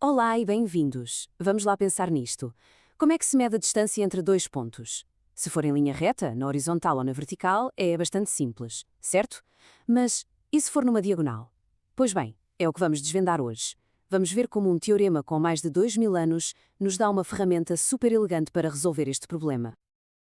Olá e bem-vindos. Vamos lá pensar nisto. Como é que se mede a distância entre dois pontos? Se for em linha reta, na horizontal ou na vertical, é bastante simples, certo? Mas e se for numa diagonal? Pois bem, é o que vamos desvendar hoje. Vamos ver como um teorema com mais de 2000 anos nos dá uma ferramenta super elegante para resolver este problema.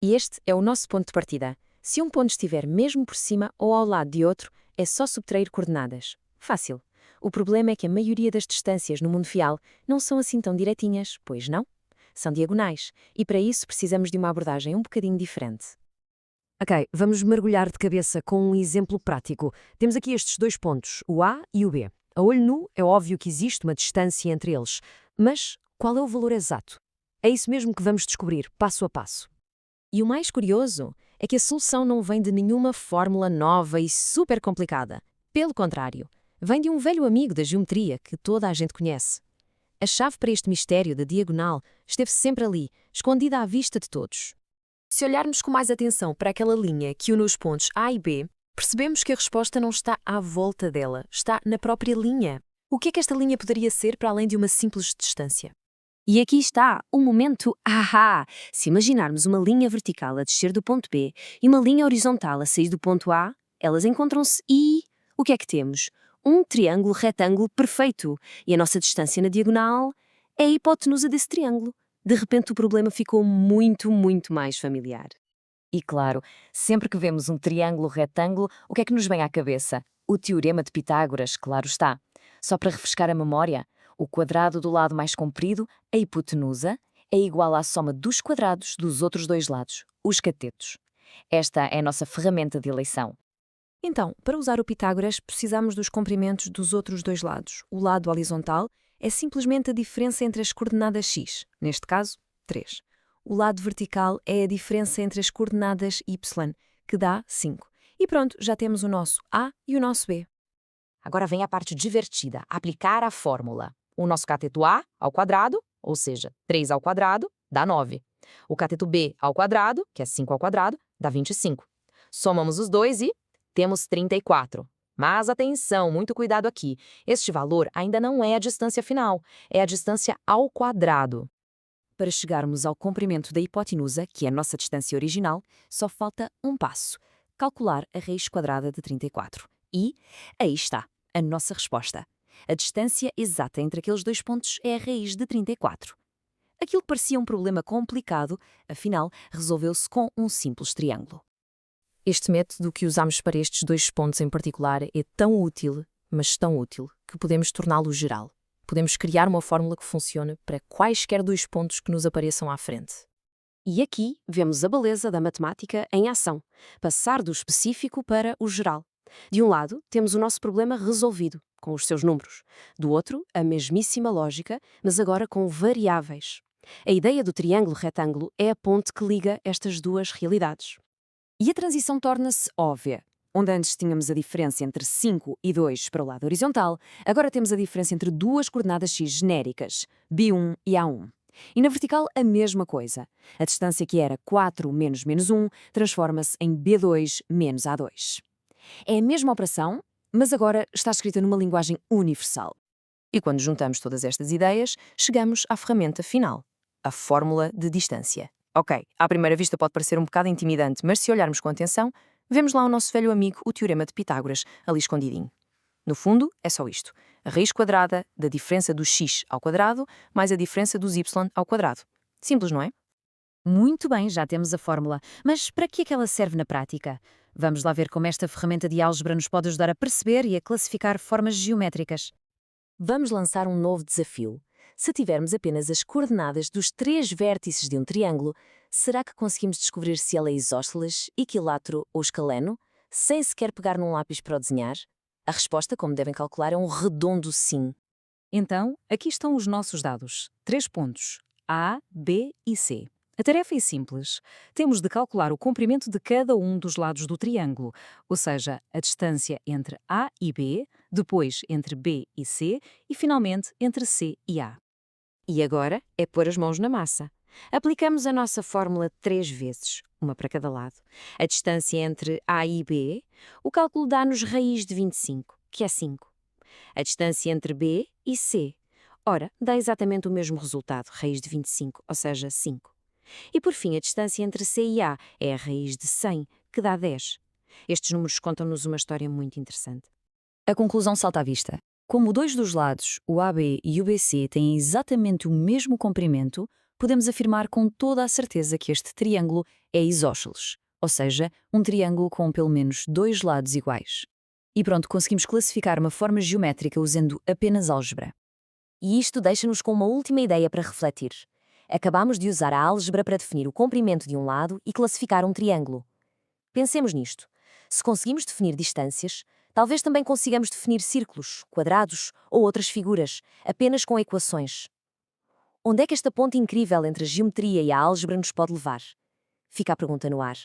E este é o nosso ponto de partida. Se um ponto estiver mesmo por cima ou ao lado de outro, é só subtrair coordenadas. Fácil. O problema é que a maioria das distâncias no mundo real não são assim tão direitinhas, pois não? São diagonais, e para isso precisamos de uma abordagem um bocadinho diferente. Ok, vamos mergulhar de cabeça com um exemplo prático. Temos aqui estes dois pontos, o A e o B. A olho nu, é óbvio que existe uma distância entre eles. Mas qual é o valor exato? É isso mesmo que vamos descobrir, passo a passo. E o mais curioso é que a solução não vem de nenhuma fórmula nova e super complicada. Pelo contrário, vem de um velho amigo da geometria que toda a gente conhece. A chave para este mistério da diagonal esteve sempre ali, escondida à vista de todos. Se olharmos com mais atenção para aquela linha que une os pontos A e B, percebemos que a resposta não está à volta dela, está na própria linha. O que é que esta linha poderia ser para além de uma simples distância? E aqui está o momento ahá! Se imaginarmos uma linha vertical a descer do ponto B e uma linha horizontal a sair do ponto A, elas encontram-se e o que é que temos? Um triângulo retângulo perfeito. E a nossa distância na diagonal é a hipotenusa desse triângulo. De repente o problema ficou muito mais familiar. E claro, sempre que vemos um triângulo retângulo, o que é que nos vem à cabeça? O teorema de Pitágoras, claro está. Só para refrescar a memória, o quadrado do lado mais comprido, a hipotenusa, é igual à soma dos quadrados dos outros dois lados, os catetos. Esta é a nossa ferramenta de eleição. Então, para usar o Pitágoras, precisamos dos comprimentos dos outros dois lados. O lado horizontal é simplesmente a diferença entre as coordenadas x, neste caso, 3. O lado vertical é a diferença entre as coordenadas y, que dá 5. E pronto, já temos o nosso A e o nosso B. Agora vem a parte divertida, aplicar a fórmula. O nosso cateto A ao quadrado, ou seja, 3 ao quadrado, dá 9. O cateto B ao quadrado, que é 5 ao quadrado, dá 25. Somamos os dois e temos 34. Mas atenção, muito cuidado aqui. Este valor ainda não é a distância final, é a distância ao quadrado. Para chegarmos ao comprimento da hipotenusa, que é a nossa distância original, só falta um passo: calcular a raiz quadrada de 34. E aí está, a nossa resposta. A distância exata entre aqueles dois pontos é a raiz de 34. Aquilo que parecia um problema complicado, afinal, resolveu-se com um simples triângulo. Este método que usamos para estes dois pontos em particular é tão útil, mas tão útil, que podemos torná-lo geral. Podemos criar uma fórmula que funcione para quaisquer dois pontos que nos apareçam à frente. E aqui vemos a beleza da matemática em ação, passar do específico para o geral. De um lado, temos o nosso problema resolvido, com os seus números. Do outro, a mesmíssima lógica, mas agora com variáveis. A ideia do triângulo retângulo é a ponte que liga estas duas realidades. E a transição torna-se óbvia. Onde antes tínhamos a diferença entre 5 e 2 para o lado horizontal, agora temos a diferença entre duas coordenadas x genéricas, B1 e A1. E na vertical, a mesma coisa. A distância que era 4 menos menos 1 transforma-se em B2 menos A2. É a mesma operação, mas agora está escrita numa linguagem universal. E quando juntamos todas estas ideias, chegamos à ferramenta final, a fórmula de distância. Ok, à primeira vista pode parecer um bocado intimidante, mas se olharmos com atenção, vemos lá o nosso velho amigo, o teorema de Pitágoras, ali escondidinho. No fundo, é só isto. A raiz quadrada da diferença do x ao quadrado mais a diferença dos y ao quadrado. Simples, não é? Muito bem, já temos a fórmula. Mas para que é que ela serve na prática? Vamos lá ver como esta ferramenta de álgebra nos pode ajudar a perceber e a classificar formas geométricas. Vamos lançar um novo desafio. Se tivermos apenas as coordenadas dos 3 vértices de um triângulo, será que conseguimos descobrir se ele é isósceles, equilátero ou escaleno, sem sequer pegar num lápis para o desenhar? A resposta, como devem calcular, é um redondo sim. Então, aqui estão os nossos dados. 3 pontos, A, B e C. A tarefa é simples. Temos de calcular o comprimento de cada um dos lados do triângulo, ou seja, a distância entre A e B, depois entre B e C e, finalmente, entre C e A. E agora é pôr as mãos na massa. Aplicamos a nossa fórmula 3 vezes, uma para cada lado. A distância entre A e B, o cálculo dá-nos raiz de 25, que é 5. A distância entre B e C, Ora, dá exatamente o mesmo resultado, raiz de 25, ou seja, 5. E por fim, a distância entre C e A é a raiz de 100, que dá 10. Estes números contam-nos uma história muito interessante. A conclusão salta à vista. Como dois dos lados, o AB e o BC, têm exatamente o mesmo comprimento, podemos afirmar com toda a certeza que este triângulo é isósceles, ou seja, um triângulo com pelo menos dois lados iguais. E pronto, conseguimos classificar uma forma geométrica usando apenas álgebra. E isto deixa-nos com uma última ideia para refletir. Acabamos de usar a álgebra para definir o comprimento de um lado e classificar um triângulo. Pensemos nisto. Se conseguimos definir distâncias, talvez também consigamos definir círculos, quadrados ou outras figuras, apenas com equações. Onde é que esta ponte incrível entre a geometria e a álgebra nos pode levar? Fica a pergunta no ar.